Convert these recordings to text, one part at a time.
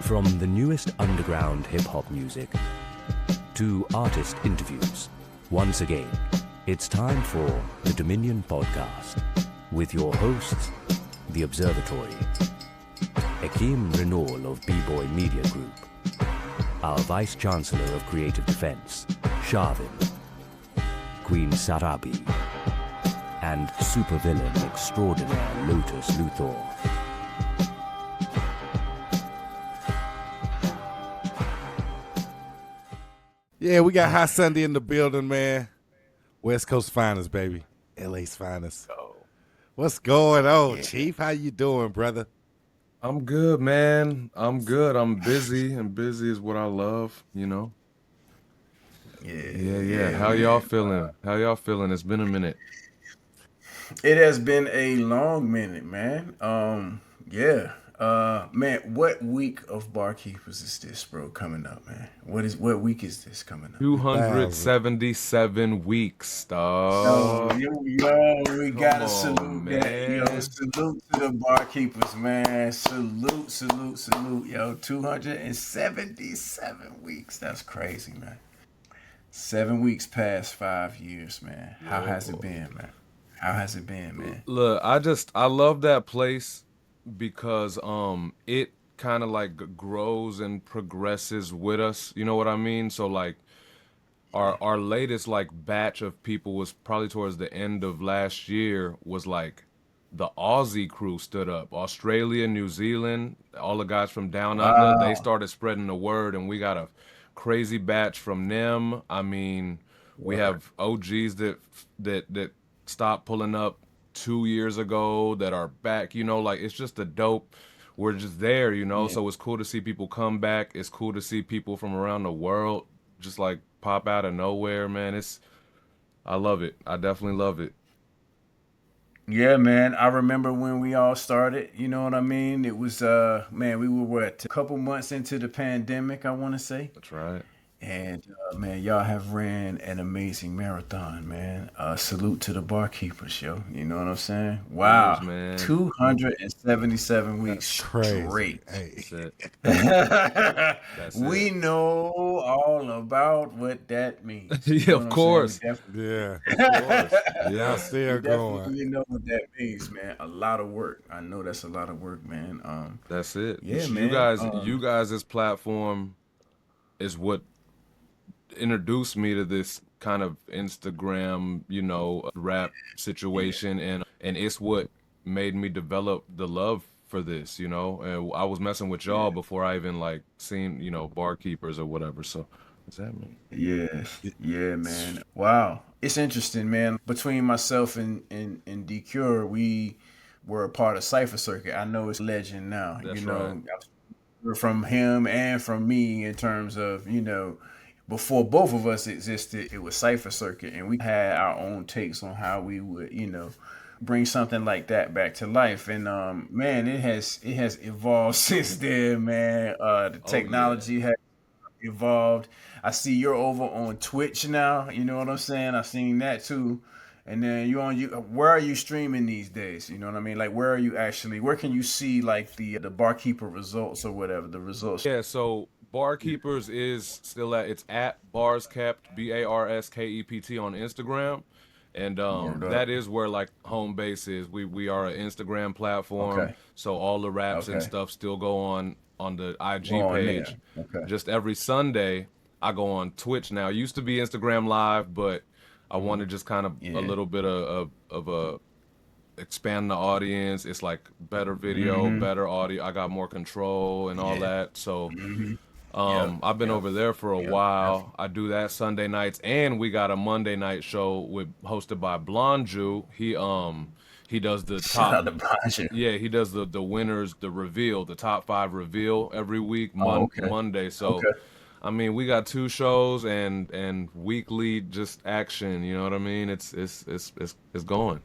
From the newest underground hip-hop music to artist interviews, once again, it's time for the Dominion Podcast with your hosts, The Observatory, Ekim Reinal of B-Boy Media Group, our Vice Chancellor of Creative Defense, Sharvin, Queen Sarabi, and supervillain extraordinaire Lotus Luthor. Yeah, we got Hot Sunday in the building, man. West Coast finest, baby. LA's finest. What's going on, Chief? How you doing, brother? I'm good, man. I'm good. I'm busy, and busy is what I love, you know? Yeah. How y'all feeling? How y'all feeling? It's been a minute. It has been a long minute, man. Man, what week of Barkeepers is this, bro, coming up, man? What week is this coming up? 277 weeks, dog. We gotta salute that. Yo, salute to the Barkeepers, man. Salute. Yo, 277 weeks. That's crazy, man. 7 weeks past 5 years, man. How has it been, man? Look, I love that place because it kind of like grows and progresses with us, you know what I mean? So like our latest like batch of people was probably towards the end of last year, was like the Aussie crew stood up. Australia, New Zealand, all the guys from down under, they started spreading the word, and we got a crazy batch from them. I mean, we have OGs that stopped pulling up 2 years ago that are back, you know, like it's just a dope, we're just there, you know. So it's cool to see people come back. It's cool to see people from around the world just like pop out of nowhere, man. I love it. I definitely love it. Yeah, man. I remember when we all started, you know what I mean? It was man, we were a couple months into the pandemic, I want to say. That's right. And man, y'all have ran an amazing marathon, man. Salute to the Barkeepers, yo. You know what I'm saying? Wow, man. 277 weeks straight. Hey. That's We it. know all about what that means. Yeah, of course. Yeah, Of course. yeah, still going. Definitely know what that means, man. A lot of work. I know that's a lot of work, man. That's it. Yeah, man. man. You guys' platform is what introduced me to this kind of Instagram, you know, rap situation, and it's what made me develop the love for this, you know. And I was messing with y'all before I even like seen, you know, Barkeepers or whatever. So what's that mean? Yeah, man. Wow. It's interesting, man. Between myself and D-Cure, we were a part of Cypher Circuit. I know it's legend now. That's you know, right. From him and from me in terms of, you know, before both of us existed, it was Cypher Circuit, and we had our own takes on how we would, you know, bring something like that back to life. And man, it has evolved since then, man. The technology has evolved. I see you're over on Twitch now. You know what I'm saying? I've seen that too. And then where are you streaming these days? You know what I mean? Like, where can you see like the Barkeeper results or whatever the results? Yeah, so Barkeepers is still it's at Barskept, BARSKEPT on Instagram. And that is where like home base is. We are an Instagram platform. So all the raps and stuff still go on the IG page. Just every Sunday I go on Twitch now. It used to be Instagram Live, but I want to just kind of a little bit of a expand the audience. It's like better video, better audio. I got more control and all that. So I've been over there for a while. I do that Sunday nights, and we got a Monday night show hosted by Blonde Jew. He does the top. He does the winners, the reveal, the top 5 reveal every week Monday. So I mean, we got 2 shows and weekly just action. You know what I mean? It's going.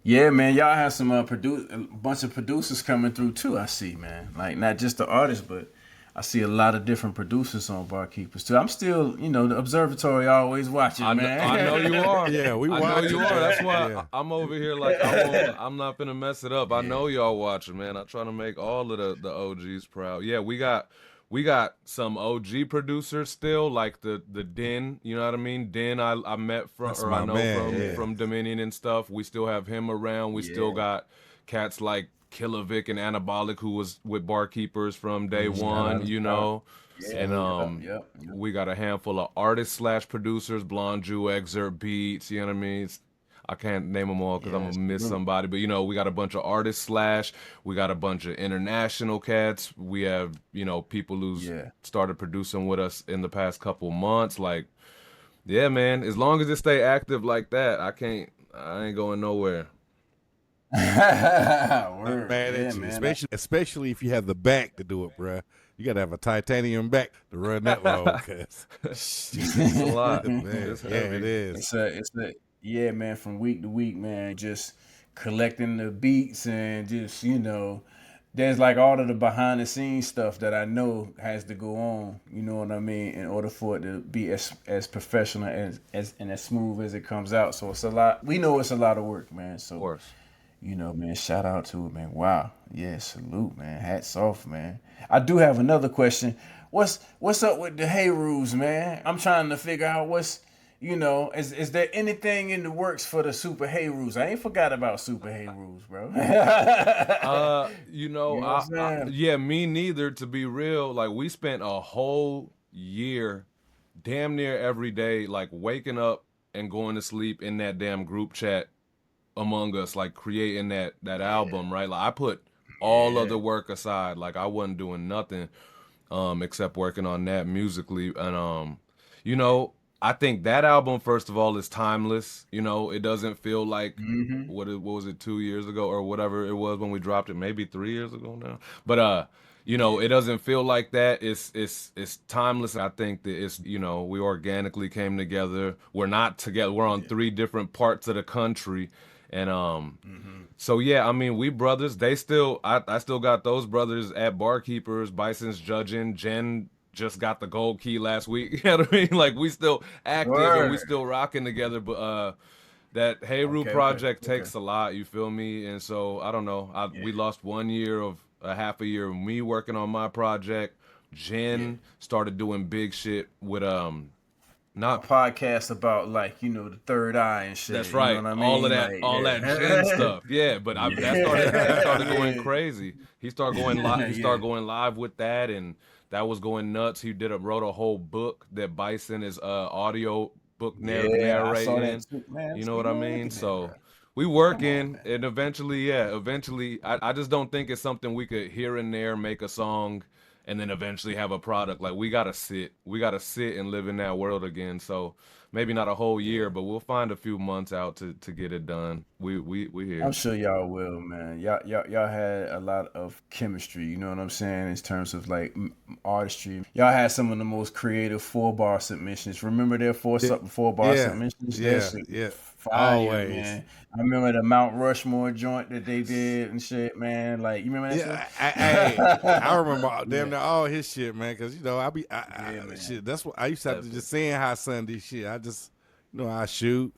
Yeah, man, y'all have some a bunch of producers coming through too. I see, man. Like not just the artists, but I see a lot of different producers on Barkeepers too. I'm still, the Observatory always watching, man. I know you are. Yeah, we I watch know you it, are. man. That's why Yeah. I'm over here like I'm not gonna mess it up. I know y'all watching, man. I try to make all of the OGs proud. Yeah, we got some OG producers still, like the Den. You know what I mean? Den I met from, That's or my I know man, from Dominion and stuff. We still have him around. We still got cats like Killer Vic and Anabolic, who was with Barkeepers from day one. You know. And we got a handful of artists / producers, Blonde Jew, Excerpt Beats, you know what I mean? I can't name them all because I'm gonna miss somebody, but we got a bunch of artists / we got a bunch of international cats. We have, people who's started producing with us in the past couple months. Like, yeah, man, as long as it stay active like that, I ain't going nowhere. Word. Mad at you. Especially if you have the back to do it, bruh. You gotta have a titanium back to run that low, cause it's a lot. man. It's Yeah, it is. Yeah, man. From week to week, man, just collecting the beats and just there's like all of the behind the scenes stuff that I know has to go on. You know what I mean? In order for it to be as professional as and as smooth as it comes out. So it's a lot. We know it's a lot of work, man. So. Of course. Man, shout out to it, man. Wow. Yeah, salute, man. Hats off, man. I do have another question. What's up with the Hey Rules, man? I'm trying to figure out is there anything in the works for the Super Hey Rules? I ain't forgot about Super Hey Rules, bro. Yeah, me neither, to be real. Like, we spent a whole year damn near every day, like, waking up and going to sleep in that damn group chat among us, like creating that album, right? Like, I put all other work aside. Like, I wasn't doing nothing except working on that musically. And I think that album, first of all, is timeless. It doesn't feel like what was it, 2 years ago or whatever it was when we dropped it, maybe 3 years ago now. But it doesn't feel like that. It's timeless. I think that it's we organically came together. We're not together. We're on 3 different parts of the country. And so yeah, I mean, we brothers. I still got those brothers at Barkeepers. Bison's judging. Jen just got the gold key last week. You know what I mean? Like, we still active and we still rocking together. But that Hey Roo project takes a lot. You feel me? And so I don't know. We lost 1 year of a half a year of me working on my project. Jen started doing big shit with not a podcast about the third eye and shit. That's right. You know what I mean? All of that, that Jen stuff. Yeah, but that started going crazy. He started going live. He started going live with that, and that was going nuts. He wrote a whole book that Bison is audio book narrating. I saw that too, man. You know what I mean? So we working, and eventually, I just don't think it's something we could here and there make a song and then eventually have a product. Like, we gotta sit and live in that world again. So maybe not a whole year, but we'll find a few months out to get it done. We here. I'm sure y'all will, man. Y'all had a lot of chemistry. You know what I'm saying? In terms of like artistry, y'all had some of the most creative 4-bar submissions. Remember their 4-bar submissions? Yeah. Fire, Always. Man. I remember the Mount Rushmore joint that they did and shit, man. Like, you remember that shit? I remember damn near all his shit, man. Because shit. That's what I used to have to just saying how Sunday shit. I just I shoot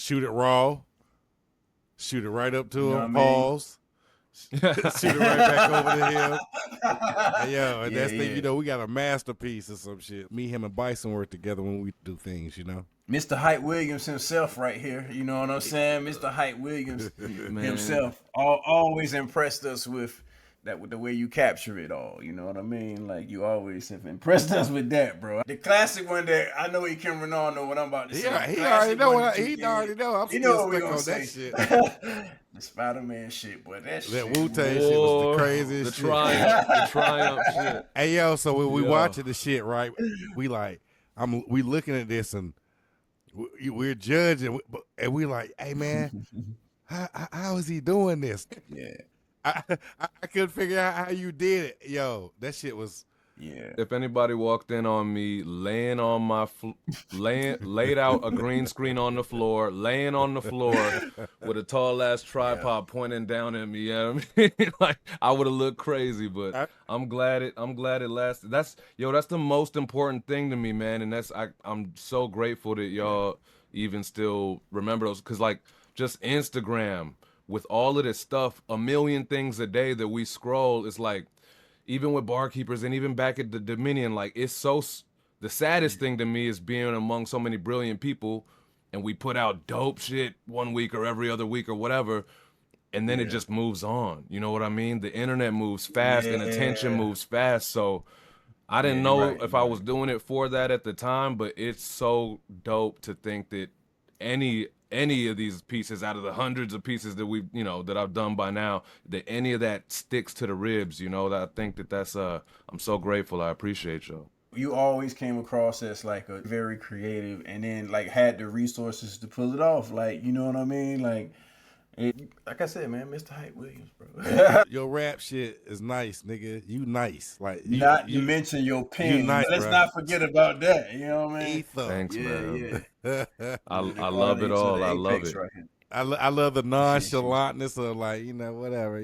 it raw, shoot it right up to him, pause, shoot it right back over to him. And that's the we got a masterpiece or some shit. Me, him, and Bison work together when we do things, Mr. Hype Williams himself right here. You know what I'm saying? Mr. Hype Williams himself always impressed us with the way you capture it all. You know what I mean? Like, you always have impressed us with that, bro. The classic one that I know Ekim Reinal know what I'm about to say. Yeah, he already know. He already know. I'm still stuck on that shit. The Spider-Man shit, boy. That Wu-Tang shit was the craziest shit. The Triumph shit. Hey, yo, so when we watching the shit, right, we looking at this and we're judging, and we like, hey, man, how is he doing this? Yeah. I couldn't figure out how you did it. Yo, that shit was Yeah. if anybody walked in on me laying on my laid out a green screen on the floor, laying on the floor with a tall ass tripod pointing down at me, you know what I mean? Like I would have looked crazy, but I'm glad it lasted. That's the most important thing to me, man, and I'm so grateful that y'all even still remember those, cuz like just Instagram with all of this stuff, a million things a day that we scroll, it's like even with barkeepers and even back at the Dominion, like it's the saddest thing to me is being among so many brilliant people, and we put out dope shit one week or every other week or whatever, and then it just moves on. You know what I mean? The internet moves fast and attention moves fast. So I didn't know if I was doing it for that at the time, but it's so dope to think that any of these pieces out of the hundreds of pieces that that I've done by now, that any of that sticks to the ribs, that I think that's I'm so grateful. I appreciate y'all. You always came across as like a very creative, and then like had the resources to pull it off. Like, you know what I mean? Like I said, man, Mr. Hype Williams, bro. Your rap shit is nice, nigga. You nice. Like you mention your pen. nice, Let's bro. not forget about that. You know what I mean? Ether. Thanks, man. Yeah. I love it all. I love it. Right, I love the nonchalantness of like, whatever,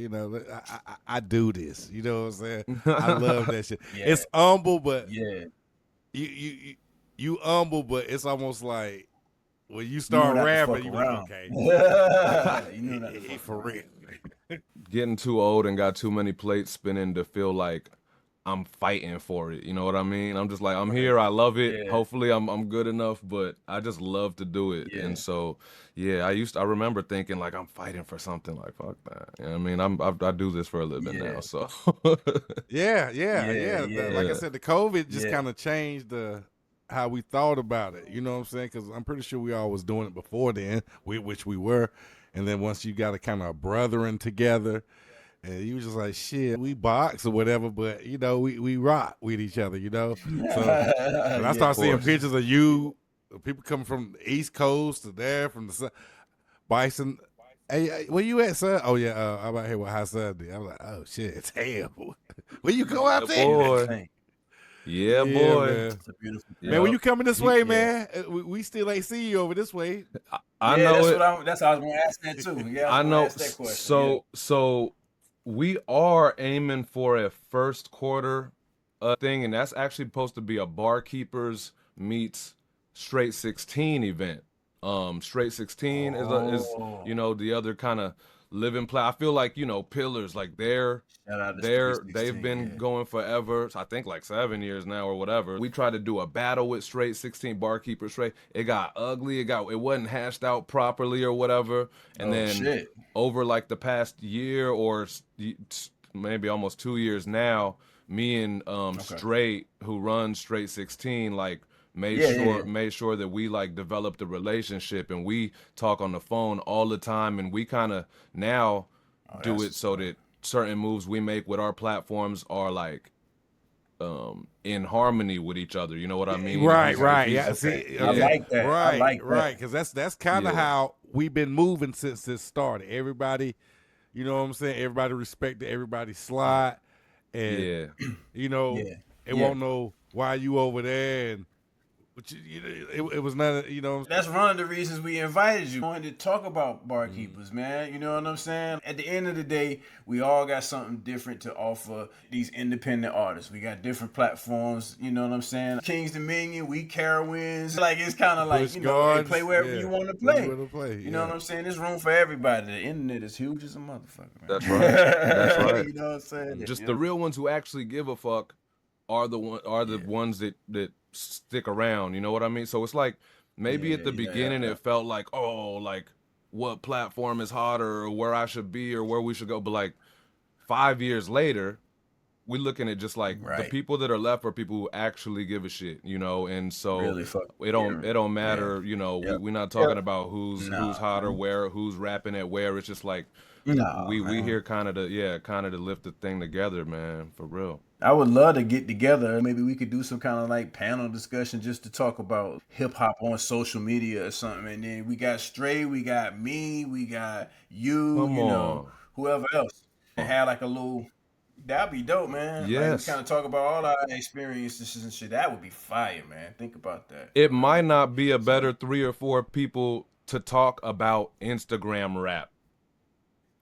I do this. You know what I'm saying? I love that shit. Yeah. It's humble, but yeah, you humble, but it's almost like when you start rapping, you like, okay. you know that for real. Getting too old and got too many plates spinning to feel like I'm fighting for it. You know what I mean? I'm just like, I'm here. I love it. Yeah. Hopefully I'm good enough, but I just love to do it. Yeah. And so, yeah, I remember thinking like I'm fighting for something, like fuck that. You know what I mean? I do this for a living now. So Yeah. Like I Yeah. said, the COVID just kind of changed how we thought about it. You know what I'm saying? Because I'm pretty sure we all was doing it before then, which we were. And then once you got a kind of brethren together, and you was just like, shit, we box or whatever, but we rock with each other, So when I start seeing pictures of you, people coming from the East Coast to there, from the Bison. Hey, where you at, son? Oh yeah, I'm out here with High Sunday. I'm like, oh shit, damn. Where you go out there? Boy. Yeah, boy. Man. It's a beautiful Man, when you coming this way, man, we still ain't see you over this way. I know that's how I was going to ask that too. Yeah, I know. Ask that question. So we are aiming for a first quarter thing, and that's actually supposed to be a Barkeepers meets Straight 16 event. Straight 16 is the other kind of living play. I feel like Pillars, like they've been going forever. I think like 7 years now or whatever. We tried to do a battle with Straight 16 Barkeeper Straight. It got ugly. It wasn't hashed out properly or whatever. And then over like the past year or maybe almost 2 years now, me and Straight, who runs Straight 16, like made sure that we like developed a relationship, and we talk on the phone all the time, and we kind of now do it so that certain moves we make with our platforms are like in harmony with each other. You know what I mean? Right. Yeah. See, I like that. Right. Because that's kind of how we've been moving since this started. Everybody, you know what I'm saying? Everybody respected everybody's slide, and it won't know why you over there, and but it was not, That's one of the reasons we invited you. We wanted to talk about barkeepers, man. You know what I'm saying? At the end of the day, we all got something different to offer these independent artists. We got different platforms, you know what I'm saying? King's Dominion, we Carowinds. Like, it's kind of like, play wherever you want to play. You know what I'm saying? There's room for everybody. The internet is huge as a motherfucker, man. That's right. That's right. You know what I'm saying? Just the real ones who actually give a fuck are the ones that stick around, you know what I mean? So it's like maybe at the beginning it felt like, like what platform is hotter or where I should be or where we should go, but like 5 years later we're looking at just like the people that are left are people who actually give a shit, and so it don't matter, we're not talking about who's hotter, where, who's rapping at where. It's just like we here kind of to lift the thing together, man, for real. I would love to get together. Maybe we could do some kind of like panel discussion just to talk about hip hop on social media or something. And then we got Stray, we got me, we got you, whoever else. And have like a little That'd be dope, man. Yes. Like, we kind of talk about all our experiences and shit. That would be fire, man. Think about that. It might not be a better 3 or 4 people to talk about Instagram rap.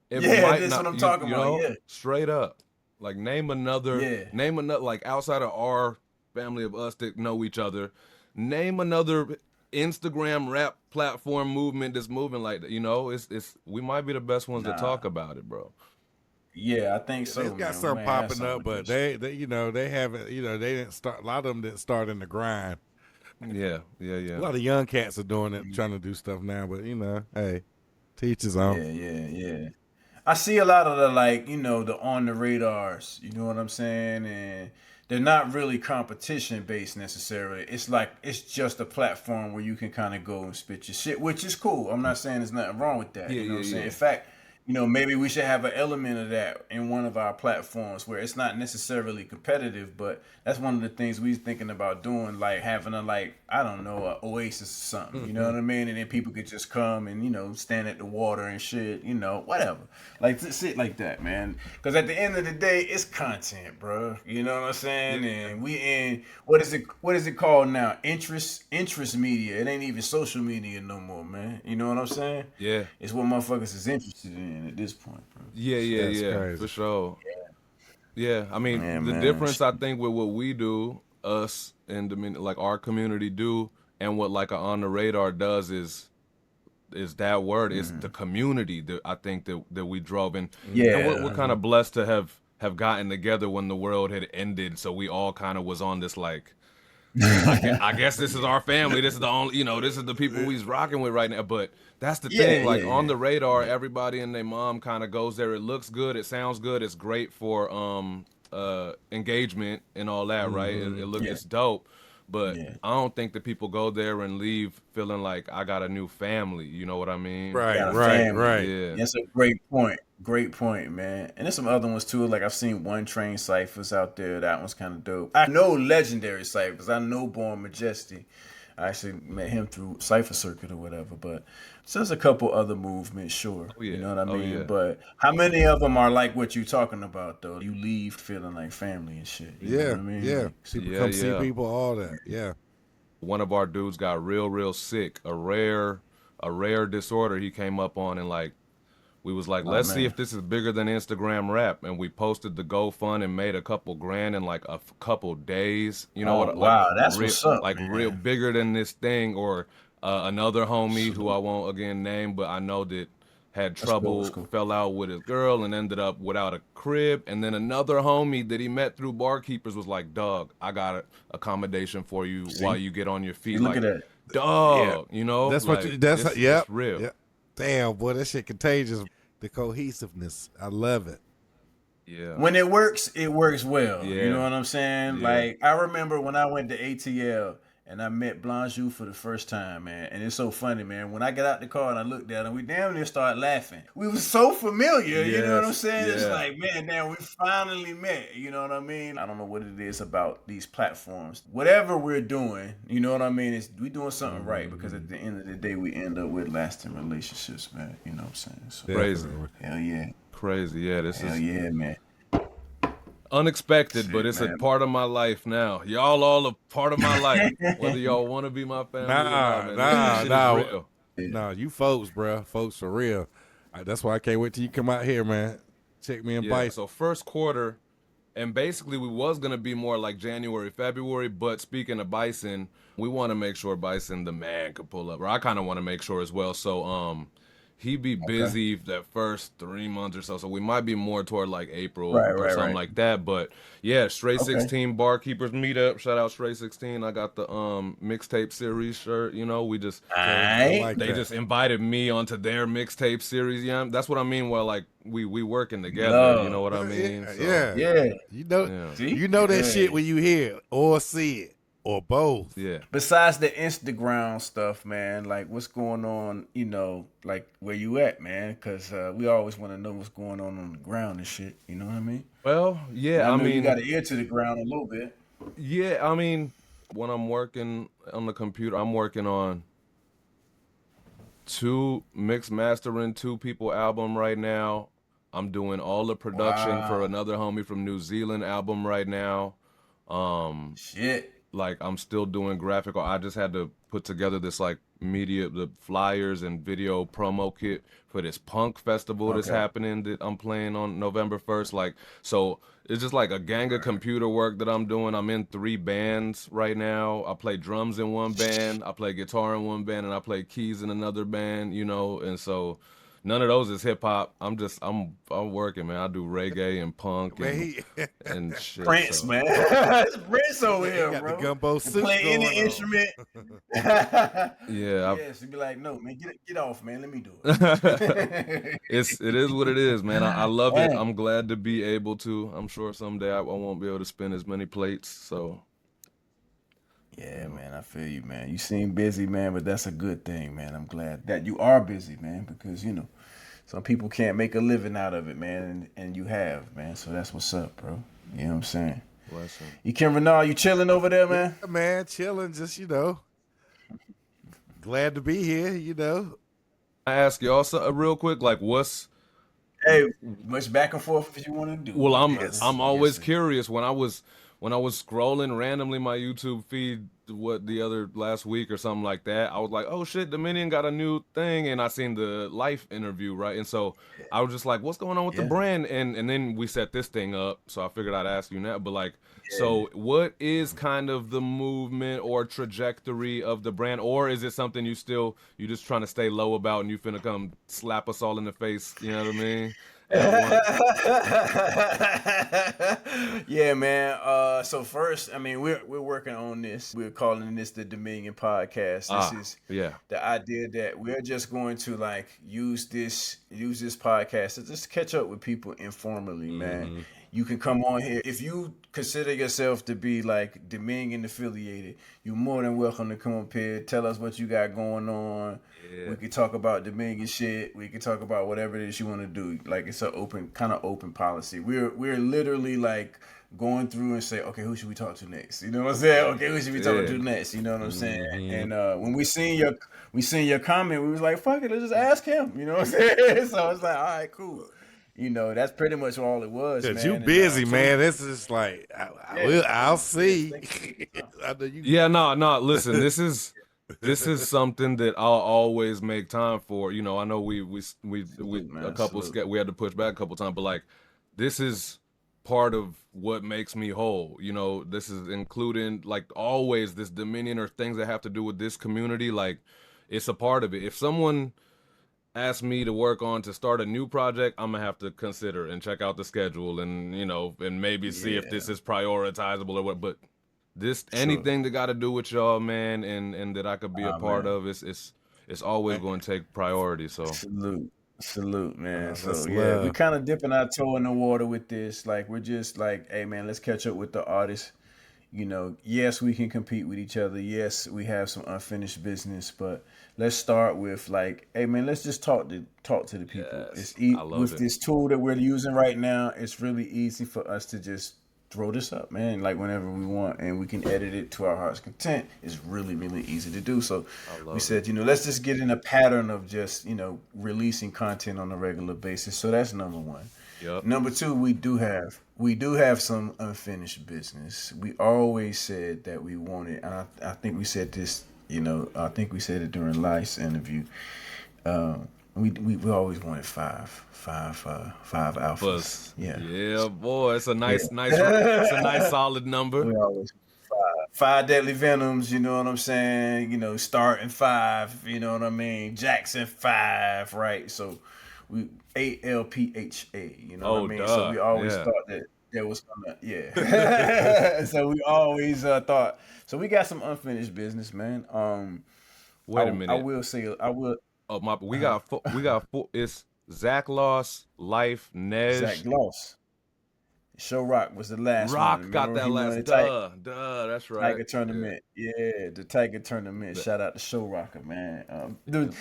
That's what I'm talking about. Yeah, straight up. Like name another, like outside of our family of us that know each other, name another Instagram rap platform movement that's moving like that. You know, it's we might be the best ones to talk about it, bro. Yeah, I think so. They've got something popping up, but they they haven't, they didn't start. A lot of them didn't start in the grind. Yeah. A lot of young cats are doing it, trying to do stuff now, but hey, teach his own. Yeah. I see a lot of the the on the radars. You know what I'm saying? And they're not really competition based necessarily. It's like it's just a platform where you can kind of go and spit your shit, which is cool. I'm not saying there's nothing wrong with that. You know what I'm saying? In fact, maybe we should have an element of that in one of our platforms where it's not necessarily competitive, but that's one of the things we was thinking about doing, like having a a oasis or something, you know what I mean? And then people could just come and, stand at the water and shit, whatever. Like shit like that, man. Because at the end of the day, it's content, bro. You know what I'm saying? And we in, what is it called now? Interest media. It ain't even social media no more, man. You know what I'm saying? Yeah. It's what motherfuckers is interested in at this point, bro. Yeah, crazy. for sure. Yeah, I mean, the difference I think with what we do, us and like our community do, and what like a On the Radar does is that word is the community that I think that we drove in. Yeah, and we're kind of blessed to have gotten together when the world had ended, so we all kind of was on this like. I guess this is our family. This is the only, this is the people we's rocking with right now. But that's the thing. Like On the Radar, everybody and their mom kind of goes there. It looks good. It sounds good. It's great for engagement and all that, right? It's dope. But I don't think that people go there and leave feeling like I got a new family. You know what I mean? Right. Yeah. That's a great point. Great point, man. And there's some other ones too. Like I've seen One Train Cyphers out there. That one's kind of dope. I know legendary Cyphers. I know Born Majesty. I actually met him through Cypher Circuit or whatever. But so there's a couple other movements, sure. You know what I mean? Yeah. But how many of them are like what you're talking about, though? You leave feeling like family and shit. You know what I mean? Yeah. People come see people, all that. Yeah. One of our dudes got real sick. A rare disorder he came up on, and like we was like, let's see if this is bigger than Instagram rap. And we posted the GoFund and made a couple grand in like a couple days. You know what? Wow, like, that's what's up. Like man. Real bigger than this thing. Or another homie who I won't again name, but I know that had trouble, fell out with his girl and ended up without a crib. And then another homie that he met through Barkeepers was like, dog, I got an accommodation for you while you get on your feet. Look like, at that. Dog, That's like, it's real. Yeah. Damn, boy, that shit contagious. The cohesiveness. I love it. Yeah. When it works well. Yeah. You know what I'm saying? Yeah. Like, I remember when I went to ATL and I met Blanchou for the first time, man. And it's so funny, man. When I got out the car and I looked at him, we damn near started laughing. We were so familiar, you know what I'm saying? Yeah. It's like, man, damn, we finally met. You know what I mean? I don't know what it is about these platforms. Whatever we're doing, you know what I mean? We doing something right, because at the end of the day, we end up with lasting relationships, man. You know what I'm saying? So, Crazy. Hell yeah. Crazy. Yeah, this Hell is yeah, man. unexpected, but it's man. a part of my life now. Y'all all a part of my life. Whether y'all want to be my family or not, man. This shit is real. Nah, you folks, bro. Folks for real. That's why I can't wait till you come out here, man. Check me and Bison. So first quarter, and basically we was going to be more like January, February, but speaking of Bison, we want to make sure Bison, the man, could pull up. Or I kind of want to make sure as well. So he be busy that first 3 months or so. So we might be more toward like April or something like that. But yeah, Straight 16 Barkeepers meetup. Shout out Straight 16. I got the mixtape series shirt. You know, we just just invited me onto their mixtape series. Yeah, that's what I mean. Well, like we working together. You know what I mean? Yeah. You know that shit when you hear it or see it. Or both. Yeah. Besides the Instagram stuff, man, like what's going on, like where you at, man? Because we always want to know what's going on the ground and shit. You know what I mean? Well, yeah. I mean, you got an ear to the ground a little bit. Yeah, I mean, when I'm working on the computer, I'm working on 2 mixed mastering 2 people album right now. I'm doing all the production for another homie from New Zealand album right now. Shit. Like I'm still doing graphical. I just had to put together this like the flyers and video promo kit for this punk festival that's happening that I'm playing on November 1st. Like, so it's just like a gang of computer work that I'm doing. I'm in 3 bands right now. I play drums in one band, I play guitar in one band, and I play keys in another band, you know, and so none of those is hip hop. I'm working, man. I do reggae and punk and shit. Prince, so. man. It's Prince over here, got bro. the gumbo suit play any going on. instrument. Yeah. Yes, you'd be like, no, man, get off, man. Let me do it. It is what it is, man. I love it. I'm glad to be able to. I'm sure someday I won't be able to spin as many plates. So. Yeah, man, I feel you, man. You seem busy, man, but that's a good thing, man. I'm glad that you are busy, man, because, you know, some people can't make a living out of it, man, and you have, man. So that's what's up, bro. You know what I'm saying? Blessing. Ekim Reinal, you chilling over there, man? Yeah, man, chilling, just, you know, glad to be here, you know. I ask y'all something real quick, like what's Hey, much back and forth if you want to do. well, I'm always curious when I was scrolling randomly my YouTube feed the other last week or something like that, I was like, oh shit, Dominion got a new thing, and I seen the Life interview, right? And so I was just like, what's going on with the brand? And then we set this thing up, so I figured I'd ask you now. But like, so what is kind of the movement or trajectory of the brand, or is it something you just trying to stay low about and you finna come slap us all in the face? You know what I mean? Yeah, man. So first, I mean, we're working on this. We're calling this the Dominion Podcast. This is the idea that we're just going to like use this podcast to just catch up with people informally, man. You can come on here if you consider yourself to be like Dominion affiliated. You're more than welcome to come up here, tell us what you got going on. We can talk about Dominion shit. We can talk about whatever it is you want to do. Like it's an open policy. We're literally like going through and say, okay, who should we talk to next? You know what I'm saying? Okay, who should we talk to next? You know what I'm saying? And when we seen your comment, we was like, fuck it, let's just ask him. You know what I'm saying? So it's like, all right, cool. You know, that's pretty much all it was, man. You busy, man. This is like, I'll see. I know you. No. Listen, this is something that I'll always make time for. You know, I know we had to push back a couple times, but like, this is part of what makes me whole. You know, this is including like always this Dominion or things that have to do with this community. Like, it's a part of it. If someone ask me to start a new project, I'm gonna have to consider and check out the schedule and, you know, and maybe see if this is prioritizable or what. But anything that got to do with y'all, man, and that I could be a part of, it's always going to take priority. So salute, man. So we kind of dipping our toe in the water with this. Like we're just like, hey, man, let's catch up with the artists. You know, yes, we can compete with each other. Yes, we have some unfinished business, but let's start with like, hey man, let's just talk to the people. Yes, with this tool that we're using right now, it's really easy for us to just throw this up, man, like whenever we want, and we can edit it to our heart's content. It's really, really easy to do. So we said, you know, let's just get in a pattern of just, you know, releasing content on a regular basis. So that's number one. Yep. Number two, we do have some unfinished business. We always said that we wanted, and I think we said this, you know, I think we said it during Life's interview. We always wanted five alphas. Yeah, boy, it's a nice, it's a nice solid number. We always five deadly venoms. You know what I'm saying? You know, starting 5. You know what I mean? Jackson 5, right? So we ALPHA. You know what I mean? So we always thought that there was gonna So we always thought. So we got some unfinished business, man. Wait a minute. I will say. Oh my! We got four. It's Zach Loss, Life, Nej. Zach Loss. Show Rock was the last Rock one. got that last. Duh. That's right. Tiger tournament. Yeah, the Tiger tournament. Shout out to Show Rocker, man. The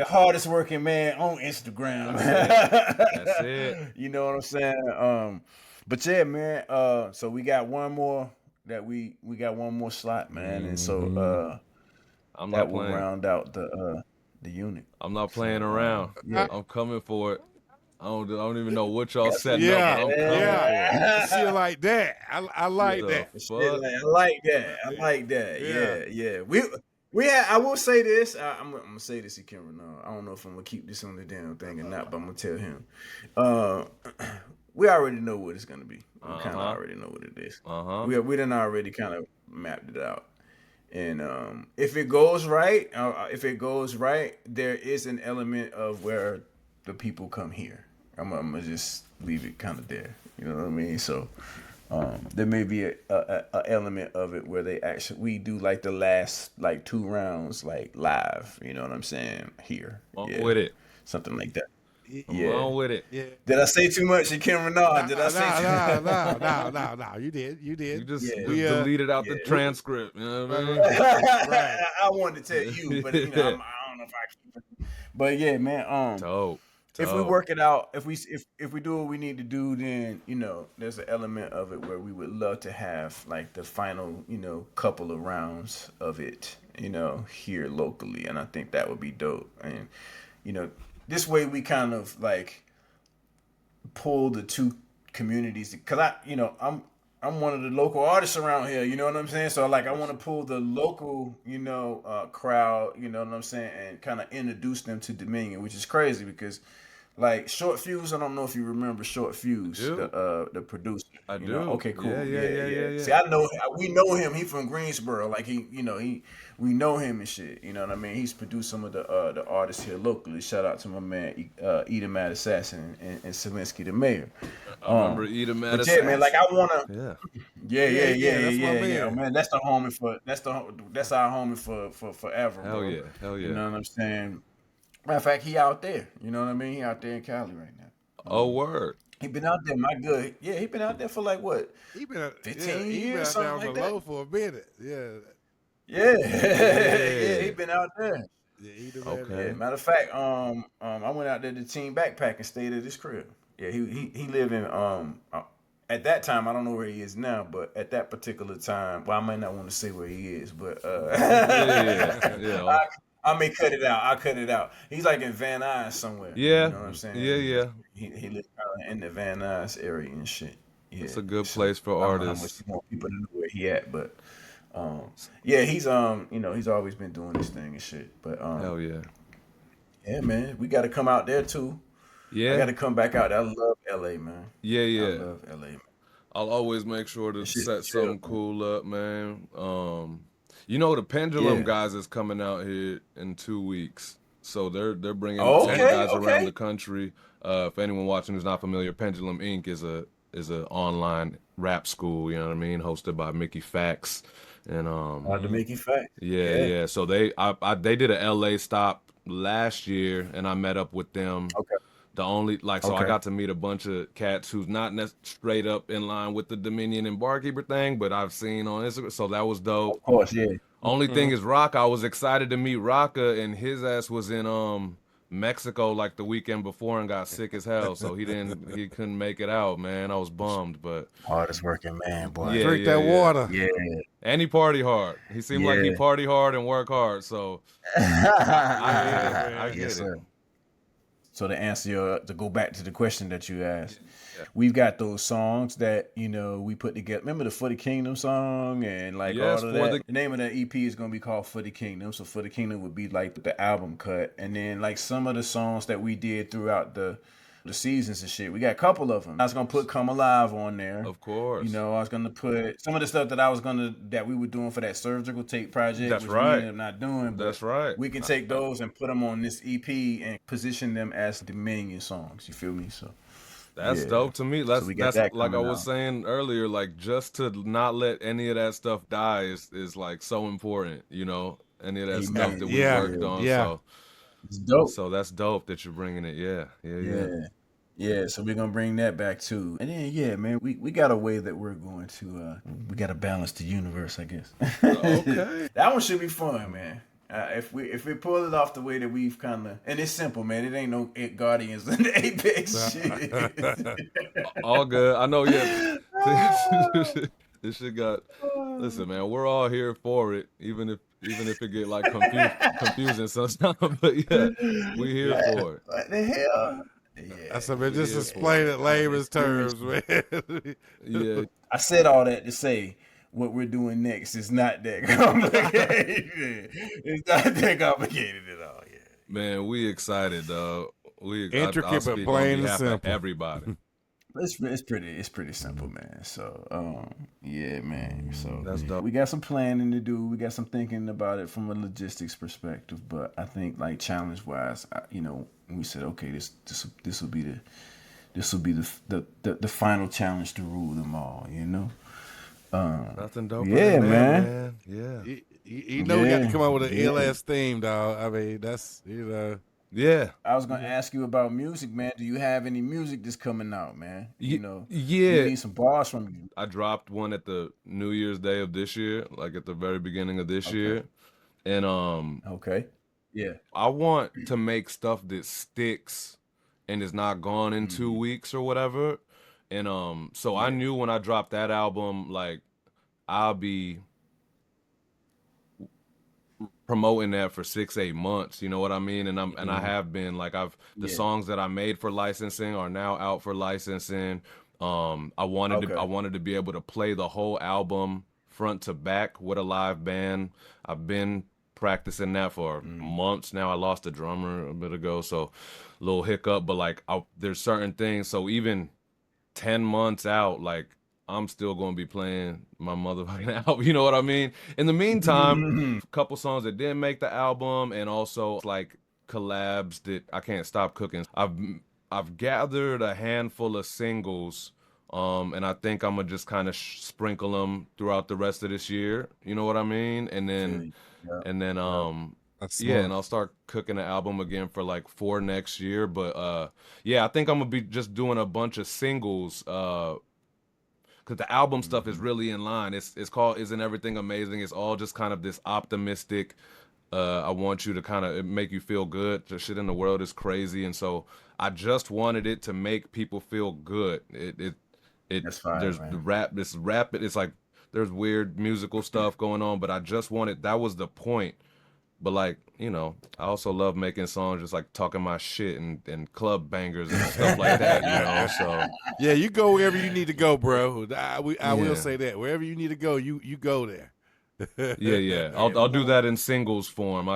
hardest working man on Instagram. That's it. You know what I'm saying? But yeah, man. So we got one more that we got one more slot, man, and so I'm that not will playing. round out the unit. I'm not playing around. I'm coming for it. I don't even know what y'all setting Yeah, up. But I'm coming yeah. Shit like that. I like that. for. Shit, like, I like that. I like that. Yeah. We had, I will say this. I'm gonna say this to Ekim Reinal. I don't know if I'm gonna keep this on the damn thing or not, but I'm gonna tell him. We already know what it's gonna be. We kind of already know what it is. We done already kind of mapped it out. And if it goes right, there is an element of where the people come here. I'm gonna just leave it kind of there. You know what I mean? So there may be a element of it where we do like the last like 2 rounds like live. You know what I'm saying? Here, with it, something like that. Along with it. Yeah. Did I say too much, Ekim Reinal? Did I say too much? No. You did. You just deleted out the transcript. You know what I mean? Right. I wanted to tell you, but I don't know if I keep it. But yeah, man. Dope. If we work it out, if we do what we need to do, then there's an element of it where we would love to have like the final couple of rounds of it here locally, and I think that would be dope. And this way we kind of like pull the two communities, because I'm one of the local artists around here, you know what I'm saying? So like I want to pull the local, crowd, you know what I'm saying, and kind of introduce them to Dominion, which is crazy because like Short Fuse, I don't know if you remember Short Fuse, the producer. I do. Okay, cool. Yeah. See, we know him. He from Greensboro. Like we know him and shit. You know what I mean? He's produced some of the artists here locally. Shout out to my man Edom Mad Assassin and Selinsky the Mayor. I remember Edom Mad Assassin. Yeah, man. Like I wanna. Yeah. That's my man. Man, that's the homie for. That's our homie for forever. Hell bro. yeah. You know what I'm saying? Matter of fact, he out there. You know what I mean? He out there in Cali right now. Oh, word. He been out there, my good. Yeah, he been out there for like what? He been 15 years, he been out something there on like the that. low for a minute. Yeah. Yeah, he been out there. Yeah, okay. Yeah, matter of fact, I went out there to Team Backpack and stayed at his crib. Yeah, he lived in at that time, I don't know where he is now, but at that particular time, well, I might not want to say where he is, but yeah. I may cut it out. I'll cut it out. He's like in Van Nuys somewhere. Yeah. You know what I'm saying? Yeah. He lives in the Van Nuys area and shit. Yeah. It's a good place for artists. I don't know how much you want people to know where he at, but yeah, he's he's always been doing this thing and shit. But hell yeah. Yeah, man. We gotta come out there too. Yeah. I gotta come back out. I love LA, man. Yeah. I love LA, man. I'll always make sure to set something cool up, man. The Pendulum guys is coming out here in 2 weeks, so they're bringing 10 guys around the country. If anyone watching who's not familiar, Pendulum Inc. is a online rap school. You know what I mean, hosted by Mickey Fax and the Mickey Fax. Yeah. So they did a LA stop last year, and I met up with them. Okay. I got to meet a bunch of cats who's not straight up in line with the Dominion and Barkeeper thing, but I've seen on Instagram, so that was dope. Of course, yeah. Only thing is Rocka. I was excited to meet Rocka, and his ass was in Mexico like the weekend before and got sick as hell, so he couldn't make it out, man. I was bummed, but hardest working man, boy. Yeah, Drink that water. Yeah. And he party hard. He seemed like he party hard and work hard, so I get it. So to go back to the question that you asked, we've got those songs that we put together. Remember the For the Kingdom song and all of that. The name of that EP is gonna be called For the Kingdom. So For the Kingdom would be like the album cut, and then like some of the songs that we did throughout the seasons and shit. We got a couple of them. I was gonna put Come Alive on there. Of course. I was gonna put some of the stuff that we were doing for that surgical tape project. That's which right. We ended up not doing. But that's right. We can take those and put them on this EP and position them as Dominion songs. You feel me? So that's dope to me. That's that like I was saying earlier. Like just to not let any of that stuff die is like so important. Any of that stuff that we worked on. Yeah. So it's dope. So that's dope that you're bringing it. Yeah, so we're gonna bring that back too. And then man, we got a way that we're going to we gotta balance the universe, I guess. Okay. That one should be fun, man. If we pull it off the way that we've kinda, and it's simple, man. It ain't no Guardians and Apex shit. All good. I know, this shit got listen, man, we're all here for it, even if it get like confusing sometimes. But yeah, we here for it. What the hell? I said, man, just explain it layman's terms, man. Yeah. I said all that to say what we're doing next is not that complicated. It's not that complicated at all. Yeah. Man, we excited, dog. Intricate, I'll but speak plain on and behalf of simple. everybody. It's pretty simple, man. So yeah, man. So That's dope. we got some planning to do. We got some thinking about it from a logistics perspective. But I think like challenge wise, we said okay, this will be the final challenge to rule them all. Nothing dope. Yeah, man. Yeah. You know we got to come up with an ill-ass theme, dog. I mean, that's, Yeah. I was gonna ask you about music, man. Do you have any music that's coming out, man? Yeah. We need some bars from you. I dropped one at the New Year's Day of this year, like at the very beginning of this year. And Okay. Yeah. I want to make stuff that sticks and is not gone in 2 weeks or whatever. And so I knew when I dropped that album, like I'll be promoting that for 6-8 months, you know what I mean? And I have been, like, the songs that I made for licensing are now out for licensing. I wanted to be able to play the whole album front to back with a live band. I've been practicing that for months now. I lost a drummer a bit ago, so a little hiccup, but like there's certain things, so even 10 months out, like I'm still going to be playing my motherfucking album. You know what I mean? In the meantime, a couple songs that didn't make the album, and also like collabs that I can't stop cooking. I've gathered a handful of singles, and I think I'm gonna just kind of sprinkle them throughout the rest of this year. You know what I mean? And then, and I'll start cooking an album again for like 4 next year. But yeah, I think I'm gonna be just doing a bunch of singles. Because the album stuff is really in line. It's called Isn't Everything Amazing? It's all just kind of this optimistic, I want you to kind of make you feel good. The shit in the world is crazy. And so I just wanted it to make people feel good. That's fine, there's man. the rap, it's like there's weird musical stuff going on, but I just wanted, that was the point. But like, I also love making songs just like talking my shit and club bangers and stuff like that, so. Yeah, you go wherever you need to go, bro. I will say that. Wherever you need to go, you go there. Yeah. I'll do that in singles form.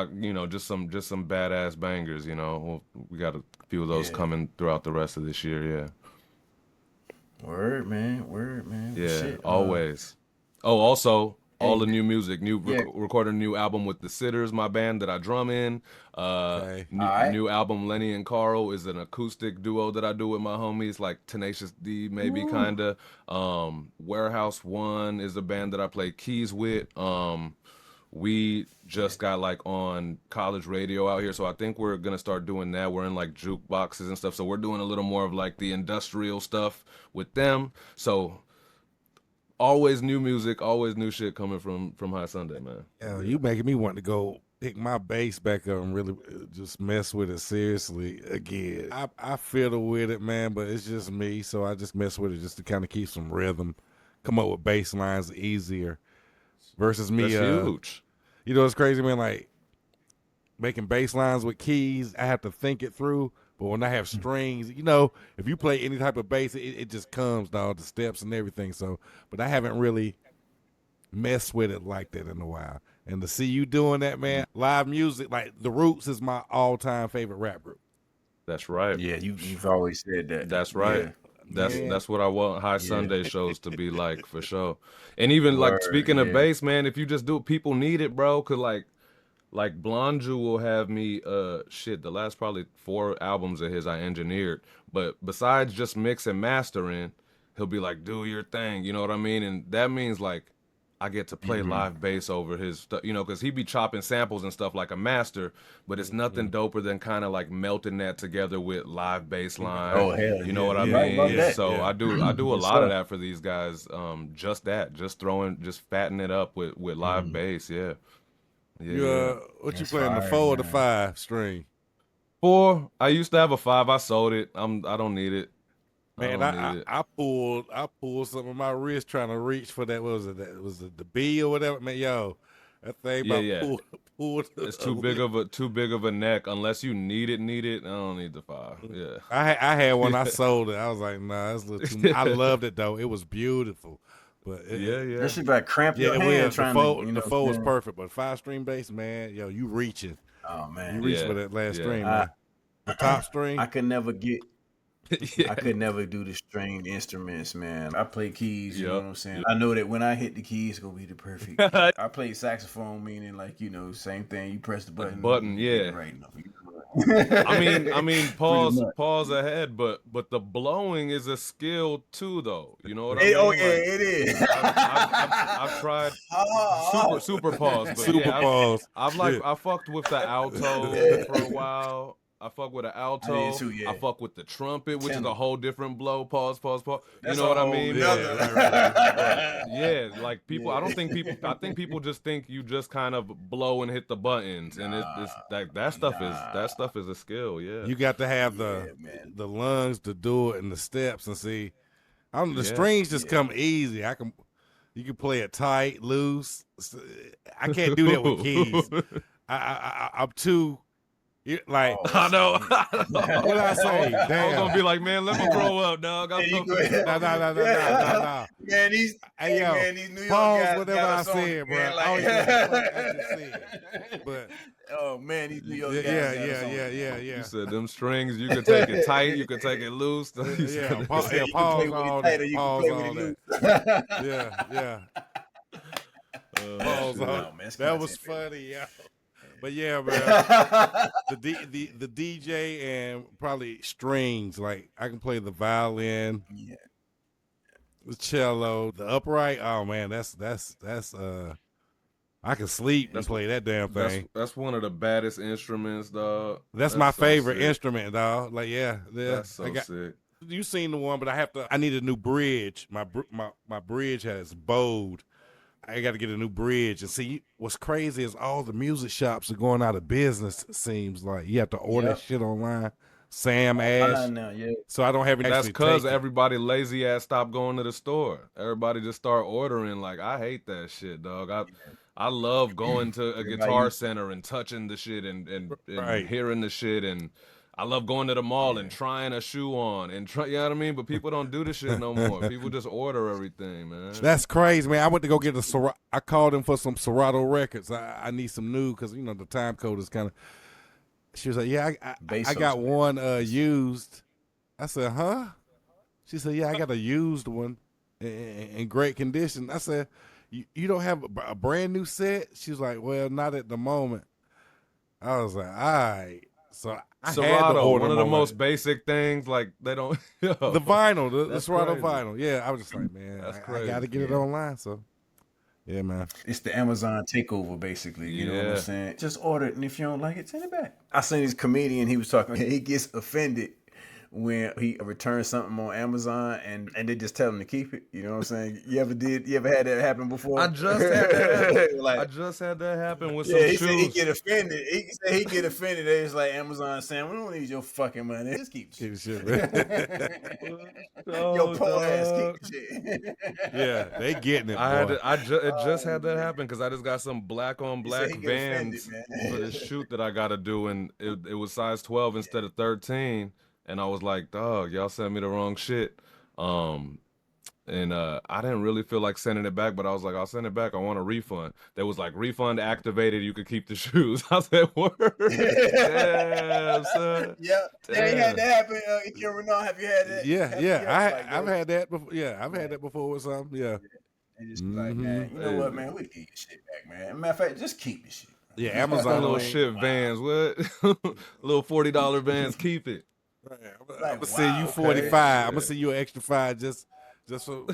Just some badass bangers, we got a few of those coming throughout the rest of this year, yeah. Word, man. Yeah, Shit, always. Also, all the new music, recording a new album with the Sitters, my band that I drum in. New album, Lenny and Carl, is an acoustic duo that I do with my homies, like Tenacious D, maybe kinda. Warehouse One is a band that I play keys with. We just got like on college radio out here, so I think we're gonna start doing that. We're in like jukeboxes and stuff, so we're doing a little more of like the industrial stuff with them. So always new music, always new shit coming from High Sunday, man. Yeah, you making me want to go pick my bass back up and really just mess with it seriously again. I fiddle with it, man, but it's just me, so I just mess with it just to kind of keep some rhythm, come up with bass lines easier. Versus me, that's huge. It's crazy, man. Like making bass lines with keys, I have to think it through. But when I have strings, if you play any type of bass, it just comes, dog, the steps and everything. So, but I haven't really messed with it like that in a while. And to see you doing that, man, live music, like The Roots is my all-time favorite rap group. That's right. Yeah, you've always said that. That's right. Yeah. That's what I want High Sunday shows to be like, for sure. And even like speaking of bass, man, if you just do it, people need it, bro. Cause like Blonju will have me the last probably 4 albums of his I engineered. But besides just mix and mastering, he'll be like, do your thing, you know what I mean? And that means like I get to play live bass over his stuff, because he be chopping samples and stuff like a master, but it's nothing doper than kind of like melting that together with live bass line. Oh, hell you know what I right, mean? that. So I do a lot of that for these guys. Just fatting it up with live bass. Yeah. What you playing, the 4 or the 5 string? 4. I used to have a 5. I sold it. I don't need it. Man, I pulled some of my wrist trying to reach for that. What was it? That was it the B or whatever. Man, That thing Yeah, about yeah. pull. It's too big of a neck. Unless you need it. I don't need the 5. Yeah. I had one. I sold it. I was like, nah, that's a little too much. I loved it though. It was beautiful. But Yeah. That shit about cramp yeah, your it hand will. trying to, The four was perfect, but 5-string bass, man, yo, you reaching. Oh man, You reaching for that last string, man. The top string. I could never get. Yeah. I could never do the stringed instruments, man. I play keys, you know Yep. what I'm saying? I know that when I hit the keys, it's gonna be the perfect. I play saxophone, meaning like, same thing. You press the button. Yeah. You get it right enough. I mean, pause ahead, but the blowing is a skill too, though. You know what I mean? Oh yeah, it is. I've tried super pause, but Super pause. I fucked with the alto for a while. I fuck with an alto. I did too, yeah. I fuck with the trumpet, which is a whole different blow. Pause. That's you know what I a mean? whole Right. Yeah, like people. I think people just think you just kind of blow and hit the buttons, and it's like that stuff is a skill. Yeah, You got to have the lungs to do it and the steps and see. The strings just come easy. You can play it tight, loose. I can't do that with keys. I'm too. Like I know. What did I say? Damn. I was gonna be like, man, let me grow up, dog. No. Man, these these New York pause guys whatever I said, bro. Man, I always know what the fuck I just said. But oh man, these New York guys. Yeah. You said them strings, you could take it tight, you could take it loose. Pause all that. Pause all that. Yeah. Pause all that. That was funny, yeah. But yeah, man, the DJ and probably strings. Like I can play the violin, the cello, the upright. Oh man, that's I can sleep and play that damn thing. That's one of the baddest instruments, dog. That's my favorite instrument, dog. Like that's so sick. You seen the one, but I need a new bridge. My bridge has bowed. I got to get a new bridge. And see, what's crazy is all the music shops are going out of business, it seems like. You have to order that shit online. Sam Ash. So I don't have any. That's because everybody lazy ass stopped going to the store. Everybody just start ordering. Like, I hate that shit, dog. I love going to a Guitar Center and touching the shit and hearing the shit, and I love going to the mall and trying a shoe on and you know what I mean? But people don't do this shit no more. People just order everything, man. That's crazy, man. I went to go get I called him for some Serato records. I need some new because, the time code is kind of. She was like, yeah, I got one used. I said, huh? She said, yeah, I got a used one in great condition. I said, you don't have a brand new set? She was like, well, not at the moment. I was like, all right. So Serato, one of the most basic things, like they don't. The vinyl, the Serato vinyl. Yeah, I was just like, man, I got to get it online. So, yeah, man. It's the Amazon takeover, basically. You know what I'm saying? Just order it, and if you don't like it, send it back. I seen this comedian. He was talking. He gets offended when he returns something on Amazon and they just tell him to keep it. You know what I'm saying? You ever had that happen before? I just had that. I just had that happen with some shoes. Said he get offended. He said he get offended. They was like, Amazon saying, we don't need your fucking money. Just keep the shit, man. Your poor ass keep the shit. Yeah, they getting it. It just had that happen because I just got some black on black Vans for this shoot that I got to do, and it was size 12 instead of 13. And I was like, dog, y'all sent me the wrong shit. And I didn't really feel like sending it back, but I was like, I'll send it back. I want a refund. There was like, refund activated. You could keep the shoes. I said, word. Damn, son. Yeah. Damn. You had that happen. Reinal, have you had that? Yeah. I've had that before. Yeah, I've had that before with something. Yeah. And just like, man, you know what, man? We get your shit back, man. Matter of fact, just keep the shit. Yeah, Amazon. Little shit Vans. What? Little $40 Vans. Keep it. Right. I'm gonna send you 45. I'm gonna send you an extra 5 just so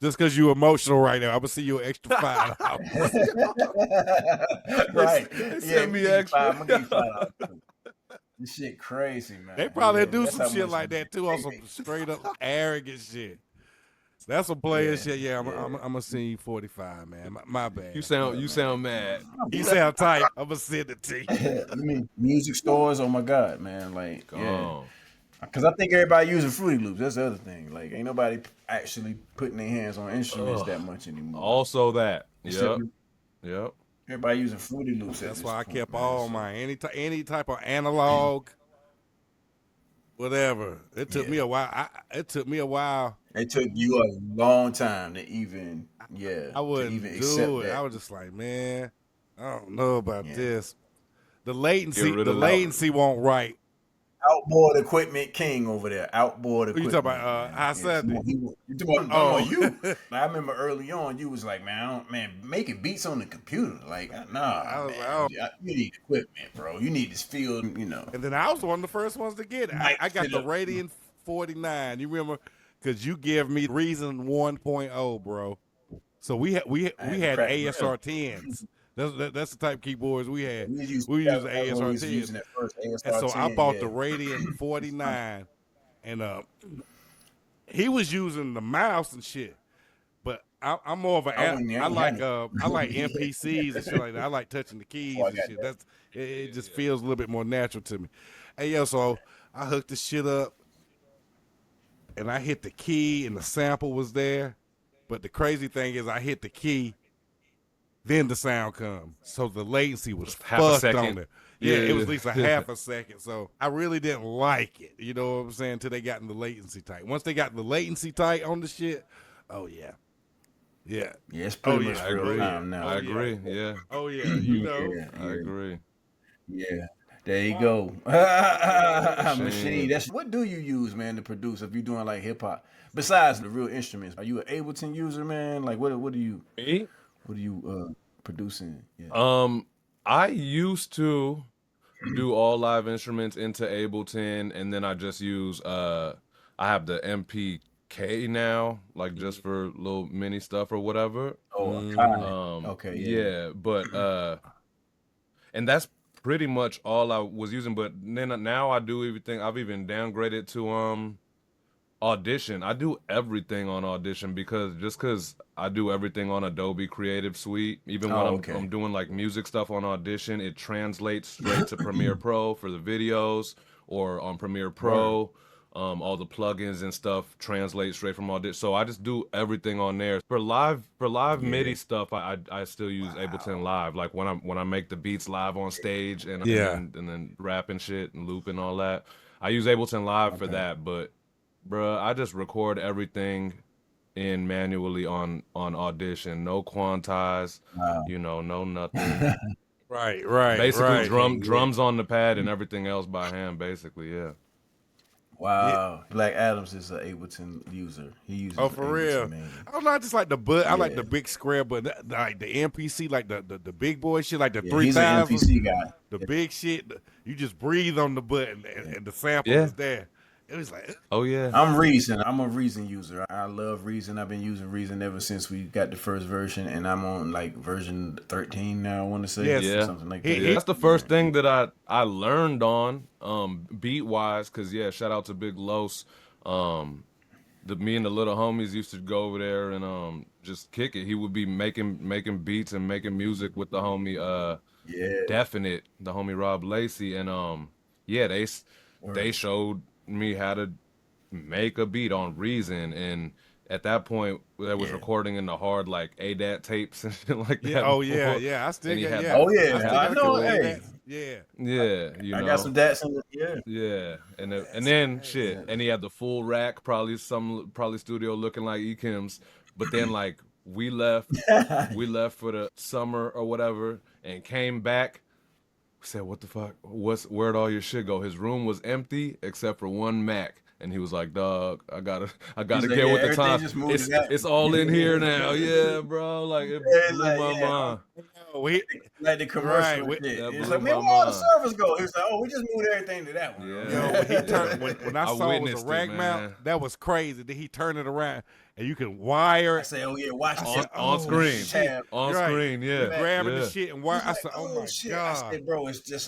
just because you emotional right now. I'm gonna send you an extra 5. Right. Send me extra. I'm gonna give you $5. This shit crazy, man. They probably do some shit like that too, on some straight up arrogant shit. That's some player shit. Yeah, I'm gonna send you 45, man. My bad. You sound mad. You sound tight. I'm gonna send it to you. I mean, music stores. Oh my god, man. Like, because I think everybody using Fruity Loops. That's the other thing. Like, ain't nobody actually putting their hands on instruments that much anymore. Also that. Yeah. Yep. Everybody using Fruity Loops. That's why I kept all my any type of analog, whatever. It took me a while. It took me a while. It took you a long time to even, I to even wouldn't accept do it. that. I was just like, man, I don't know about Yeah. this. The Get latency, rid the of that. latency won't right. Outboard equipment king over there. Outboard Who you equipment. talking about? High Sunday. You talking Oh. about you? I remember early on, you was like, man, making beats on the computer. Like, nah, I was man, like, oh. you need equipment, bro. You need this field, you know. And then I was one of the first ones to get it. I got the Radiant 49. You remember? Because you gave me Reason 1.0, bro. So we had ASR 10s. That's the type of keyboards we had. We used ASR 10s. And so I bought the Radiant 49, and he was using the mouse and shit. But I'm more of I like NPCs and shit like that. I like touching the keys and shit. It just feels a little bit more natural to me. Hey yo, so I hooked the shit up, and I hit the key, and the sample was there. But the crazy thing is, I hit the key, then the sound comes. So the latency was fucked on it. Yeah, it was at least a half a second. So I really didn't like it. You know what I'm saying? Until they got in the latency tight. Once they got the latency tight on the shit, oh yeah. Yeah. Yeah, it's pretty much I real agree. time now. I agree. Yeah. Oh yeah, you know. I agree. Yeah. There you go. Machine. What do you use, man, to produce if you're doing like hip hop? Besides the real instruments, are you an Ableton user, man? Like what do you producing? Yeah. I used to do all live instruments into Ableton, and then I just use I have the MPK now, like just for little mini stuff or whatever. Okay. Yeah, but and that's pretty much all I was using. But then now I do everything. I've even downgraded to Audition. I do everything on Audition because I do everything on Adobe Creative Suite. Even when I'm doing like music stuff on Audition, it translates straight to Premiere Pro for the videos, or on Premiere Pro. All the plugins and stuff translate straight from Audition. So I just do everything on there. For live MIDI stuff, I still use Ableton Live. Like when I make the beats live on stage and then rap and shit and loop and all that. I use Ableton Live for that, but bruh, I just record everything in manually on Audition. No quantize, no nothing. Right. Basically drums on the pad and everything else by hand, basically, yeah. Wow. Black Adams is an Ableton user. He uses for Ableton, real. man. I'm not just like the I like the big square, but like the MPC, like the big boy shit, like the 3000. He's an MPC guy. The big shit, you just breathe on the button and the sample is there. It was like, oh yeah. I'm Reason. I'm a Reason user. I love Reason. I've been using Reason ever since we got the first version, and I'm on like version 13 now. I want to say, something like that. That's the first thing that I learned on beat wise, because shout out to Big Los. Me and the little homies used to go over there and just kick it. He would be making beats and making music with the homie Definite, the homie Rob Lacey, and they showed me how to make a beat on Reason, and at that point I was recording in the hard like ADAT tapes and shit like that. I still get I know. I got some DATs and then shit, and he had the full rack, probably studio looking like Ekim's, but then like we left for the summer or whatever and came back. Said, what the fuck? Where'd all your shit go? His room was empty except for one Mac, and he was like, "Dog, I gotta get with the time. It's all in here now, yeah, bro. Like it blew my mind. Like the commercial. It's like, man, where all the servers go? He was like, oh, we just moved everything to that one. When I saw it was a rag mount, that was crazy. Then he turned it around, and you can wire. I say, oh yeah, watch on screen, screen, yeah. Grabbing the shit and wire. I said, oh my god. I said, bro, it's the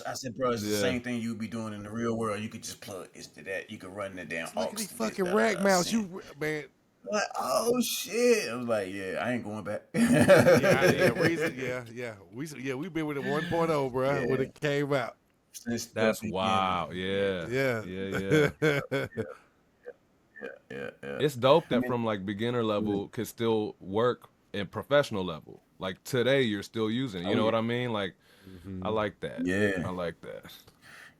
same thing you'd be doing in the real world. You could just plug this to that. You could run it down. Look at these fucking rag mounts, man. Like, oh shit! I was like, I ain't going back. Reason, we've been with it 1.0, bro. When it came out. That's wow. Yeah. It's dope that from like beginner level could still work in professional level. like today you're still using. You know what I mean? Like, I like that. Yeah. I like that.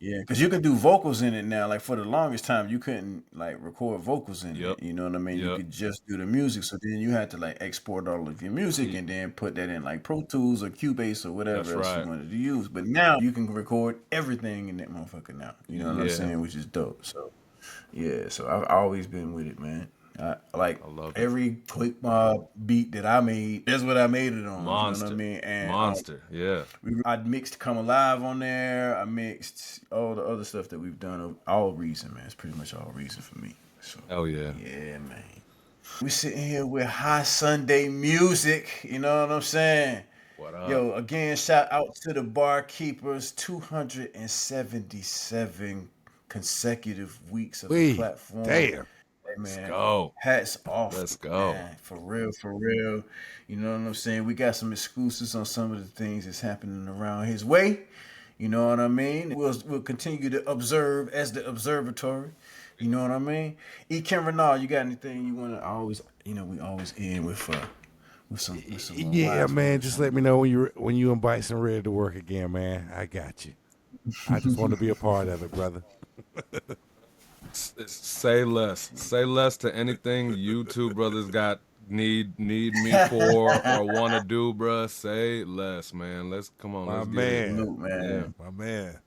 Yeah, because you can do vocals in it now. Like for the longest time, you couldn't like record vocals in Yep. it. You know what I mean? You Yep. could just do the music. So then you had to like export all of your music and then put that in like Pro Tools or Cubase or whatever That's else right. you wanted to use. But now you can record everything in that motherfucker now. You know what I'm Yeah. saying? Which is dope. So yeah, so I've always been with it, man. I love it. every quick mob beat that I made, that's what I made it on. Monster. You know what I mean? And Monster. Yeah. I mixed Come Alive on there. I mixed all the other stuff that we've done. All Reason, man. It's pretty much All Reason for me. So Hell yeah. yeah, man. We sitting here with High Sunday music. You know what I'm saying? What up? Yo, again, shout out to the barkeepers. 277 consecutive weeks of the platform. Damn. Man, Let's go. hats off. Let's go. Man, for real, for real. You know what I'm saying? We got some exclusives on some of the things that's happening around his way. You know what I mean? We'll continue to observe as the Observatory. You know what I mean? Ekim Reinal, you got anything you want to always? You know, we always end with some. Yeah, man. Just let me know when you and Bison ready to work again, man. I got you. I just want to be a part of it, brother. Say less. Say less to anything you two brothers got need me for or want to do, bruh. Say less, man. Let's come on. Let's get it. Man. My man.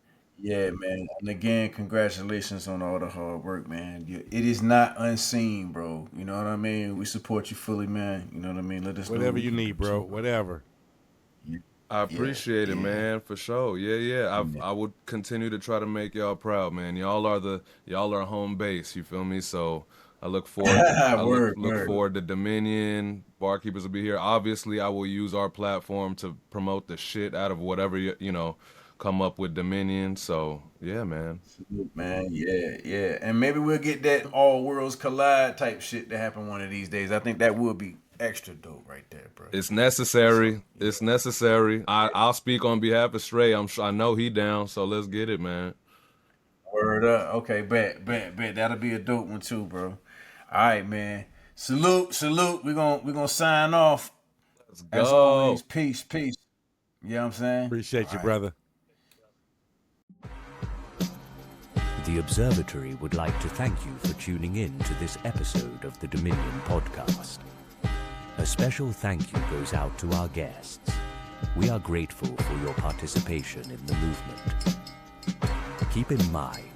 Yeah, man. And again, congratulations on all the hard work, man. It is not unseen, bro. You know what I mean? We support you fully, man. You know what I mean? Let us know Whatever what you we can need, do. bro. Whatever. I appreciate it, man, for sure. Yeah. I would continue to try to make y'all proud, man. Y'all are home base. You feel me? So I look forward. Look forward to Dominion. Barkeepers will be here. Obviously, I will use our platform to promote the shit out of whatever come up with Dominion. So yeah, man. Man, yeah. And maybe we'll get that all worlds collide type shit to happen one of these days. I think that will be extra dope right there, bro. It's necessary. It's necessary. I'll speak on behalf of Stray. I know he down, so let's get it, man. Word up. Okay, bet. That'll be a dope one too, bro. All right, man. Salute. We're gonna sign off. Let's go. As always, peace. You know what I'm saying? Appreciate you, brother. The Observatory would like to thank you for tuning in to this episode of the Dominion podcast. A special thank you goes out to our guests. We are grateful for your participation in the movement. Keep in mind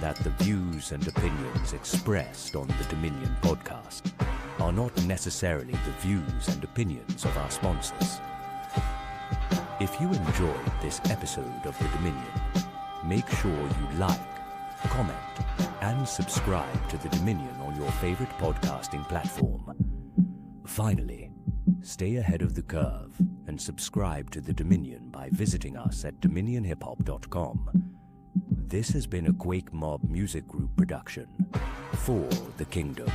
that the views and opinions expressed on the Dominion podcast are not necessarily the views and opinions of our sponsors. If you enjoyed this episode of the Dominion, make sure you like, comment, and subscribe to the Dominion on your favorite podcasting platform. Finally, stay ahead of the curve and subscribe to the Dominion by visiting us at dominionhiphop.com. This has been a Quake Mob Music Group production for the Kingdom.